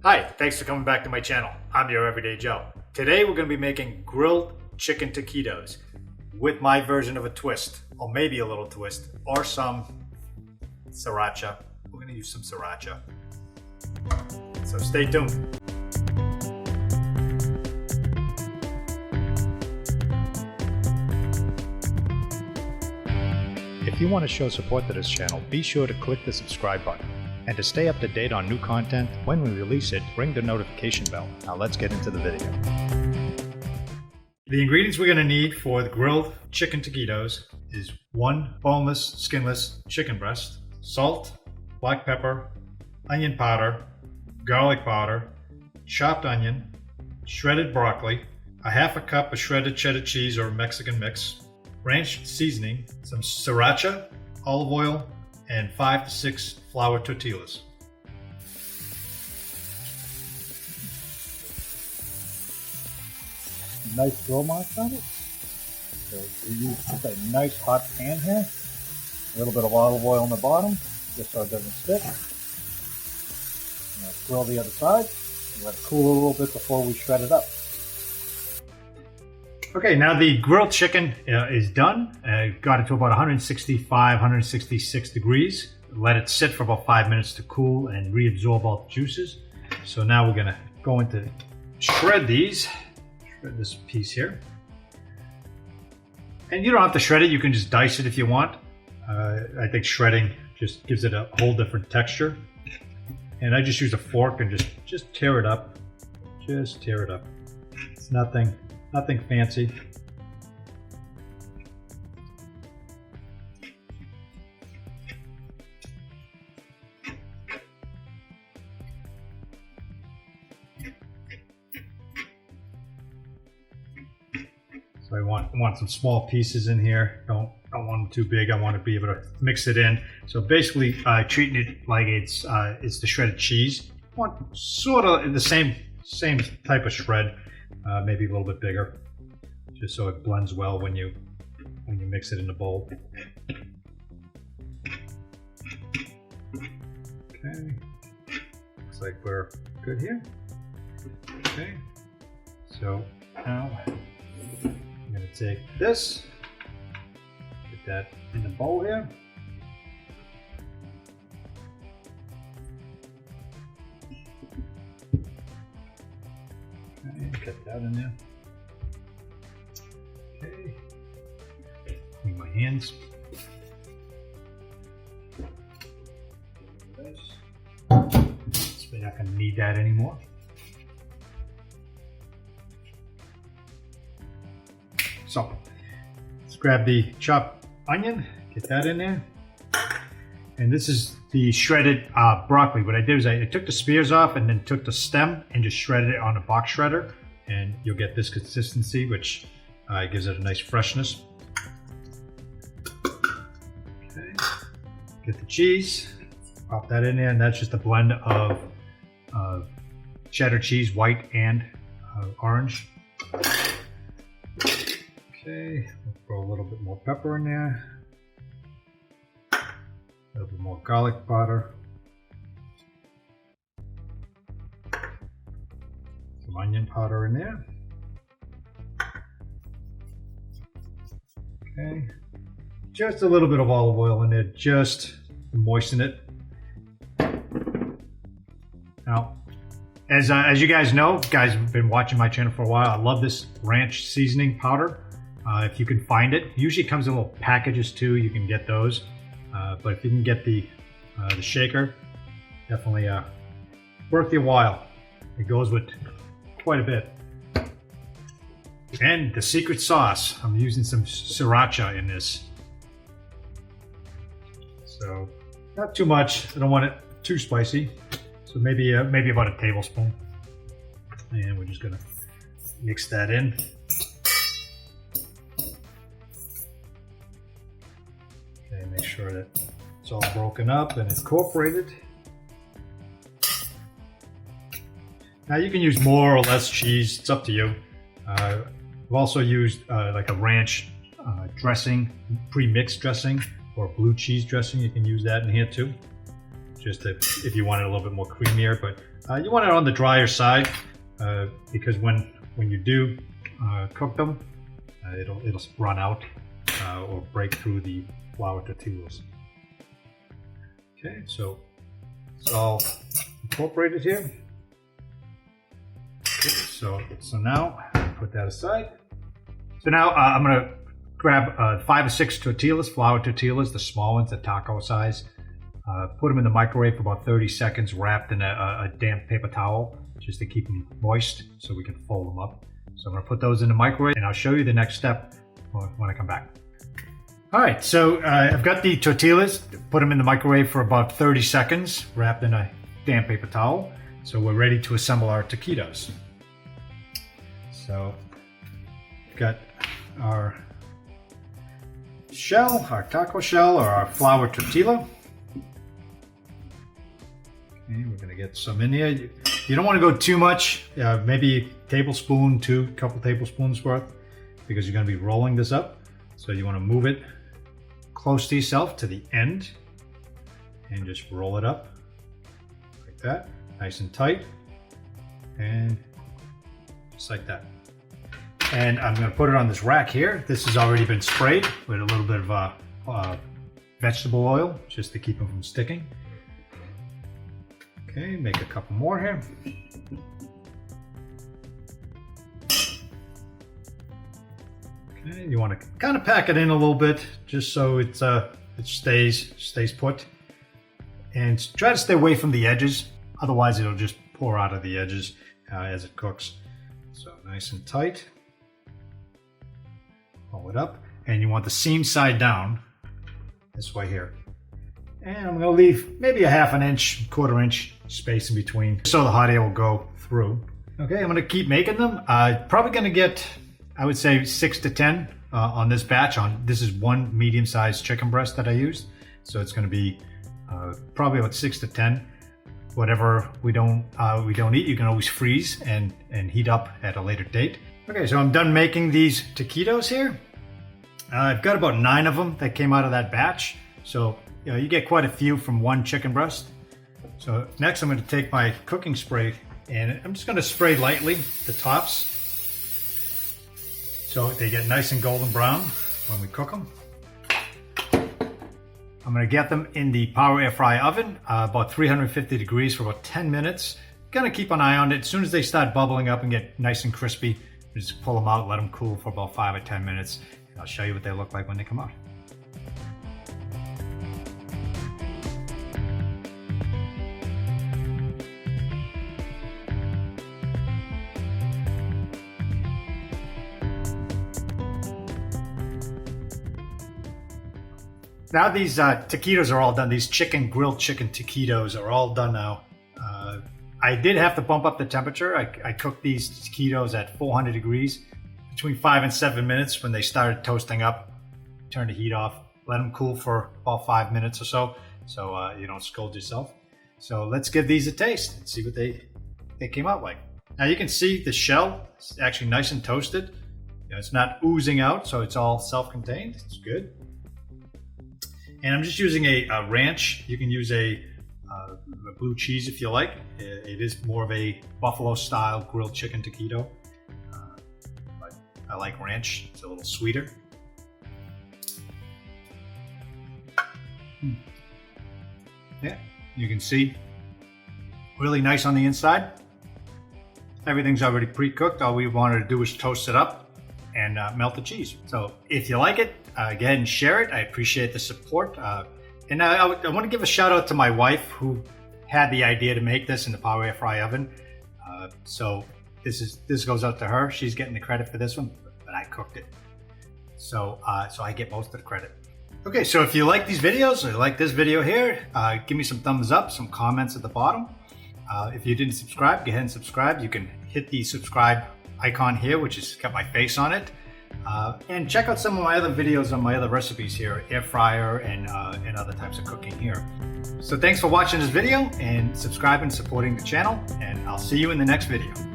Hi, thanks for coming back to my channel. I'm your Everyday Joe. Today we're going to be making grilled chicken taquitos with my version of a twist, or maybe a little twist, or some sriracha. We're going to use some sriracha. So stay tuned. If you want to show support to this channel, be sure to click the subscribe button. And to stay up to date on new content, when we release it, ring the notification bell. Now let's get into the video. The ingredients we're going to need for the grilled chicken taquitos is 1 boneless, skinless chicken breast, salt, black pepper, onion powder, garlic powder, chopped onion, shredded broccoli, a half a cup of shredded cheddar cheese or Mexican mix, ranch seasoning, some sriracha, olive oil, and 5 to 6 flour tortillas. Nice grill marks on it. So we use just a nice hot pan here. A little bit of olive oil on the bottom, just so it doesn't stick. Now grill the other side. Let it cool a little bit before we shred it up. Okay, now the grilled chicken is done. Got it to about 165, 166 degrees. Let it sit for about 5 minutes to cool and reabsorb all the juices. So now we're gonna go into shred these. Shred this piece here. And you don't have to shred it, you can just dice it if you want. I think shredding just gives it a whole different texture. And I just use a fork and just tear it up. Just tear it up. It's nothing fancy. So I want some small pieces in here. Don't want them too big. I want to be able to mix it in. So basically, treating it like it's the shredded cheese. I want sort of the same type of shred. Maybe a little bit bigger, just so it blends well when you mix it in the bowl. Okay, looks like we're good here. Okay, so now I'm going to take this, get that in the bowl here. Get that in there. Okay. Clean my hands. This. So we're not going to need that anymore. So let's grab the chopped onion, get that in there. And this is the shredded broccoli. What I did is I took the spears off and then took the stem and just shredded it on a box shredder. And you'll get this consistency, which gives it a nice freshness. Okay. Get the cheese, pop that in there, and that's just a blend of cheddar cheese, white and orange. Okay, we'll throw a little bit more pepper in there. A little bit more garlic powder. Some onion powder in there. Okay. Just a little bit of olive oil in there, just to moisten it. Now, as you guys know, guys have been watching my channel for a while, I love this ranch seasoning powder. If you can find it, usually comes in little packages too, you can get those. But if you can get the shaker, definitely worth your while. It goes with quite a bit. And the secret sauce, I'm using some sriracha in this. So not too much, I don't want it too spicy. So maybe about a tablespoon. And we're just gonna mix that in. Okay, make sure that it's all broken up and incorporated. Now you can use more or less cheese, it's up to you. I've also used like a ranch dressing, pre-mixed dressing, or blue cheese dressing. You can use that in here too. just to, if you want it a little bit more creamier, but you want it on the drier side because when you do cook them, it'll run out or break through the flour tortillas. Okay, so it's all incorporated here. Okay, so now put that aside. So now I'm gonna grab 5 or 6 tortillas, flour tortillas, the small ones, the taco size. Put them in the microwave for about 30 seconds, wrapped in a damp paper towel, just to keep them moist so we can fold them up. So I'm gonna put those in the microwave and I'll show you the next step when I come back. All right, so I've got the tortillas, put them in the microwave for about 30 seconds, wrapped in a damp paper towel. So we're ready to assemble our taquitos. So we've got our shell, our taco shell, or our flour tortilla. Okay, we're gonna get some in here. You don't want to go too much, maybe a tablespoon, couple tablespoons worth, because you're gonna be rolling this up. So you want to move it close to yourself to the end and just roll it up like that, nice and tight, and just like that. And I'm going to put it on this rack here. This has already been sprayed with a little bit of vegetable oil just to keep them from sticking. Okay, make a couple more here. Okay, you want to kind of pack it in a little bit just so it stays put. And try to stay away from the edges, otherwise it'll just pour out of the edges as it cooks. So nice and tight. Pull it up, and you want the seam side down this way here. And I'm going to leave maybe a ½ inch, ¼ inch space in between so the hot air will go through. Okay, I'm going to keep making them. Probably going to get, I would say, 6 to 10 on this batch. This is one medium-sized chicken breast that I used, so it's going to be probably about 6 to 10. Whatever we don't eat, you can always freeze and heat up at a later date. Okay, so I'm done making these taquitos here. I've got about 9 of them that came out of that batch, so you get quite a few from one chicken breast. So next I'm going to take my cooking spray and I'm just going to spray lightly the tops so they get nice and golden brown when we cook them. I'm going to get them in the power air fry oven, about 350 degrees for about 10 minutes. Gonna keep an eye on it. As soon as they start bubbling up and get nice and crispy, just pull them out, let them cool for about 5 or 10 minutes. And I'll show you what they look like when they come out. Now these taquitos are all done. These grilled chicken taquitos are all done now. I did have to bump up the temperature. I cooked these taquitos at 400 degrees between 5 and 7 minutes. When they started toasting up, turn the heat off, let them cool for about 5 minutes or so you don't scold yourself. So let's give these a taste and see what they came out like. Now you can see the shell is actually nice and toasted. It's not oozing out, so it's all self-contained. It's good. And I'm just using a ranch. You can use a blue cheese if you like. It is more of a buffalo style grilled chicken taquito, but I like ranch. It's a little sweeter. Yeah, you can see really nice on the inside. Everything's already pre-cooked. All we wanted to do was toast it up and melt the cheese. So if you like it, go ahead and share it. I appreciate the support. And I want to give a shout out to my wife who had the idea to make this in the power air fry oven. So this goes out to her. She's getting the credit for this one, but I cooked it. So I get most of the credit. Okay, so if you like these videos or you like this video here, give me some thumbs up, some comments at the bottom. If you didn't subscribe, go ahead and subscribe. You can hit the subscribe icon here, which has got my face on it. And check out some of my other videos on my other recipes here, air fryer and other types of cooking here. So thanks for watching this video and subscribing, supporting the channel, and I'll see you in the next video.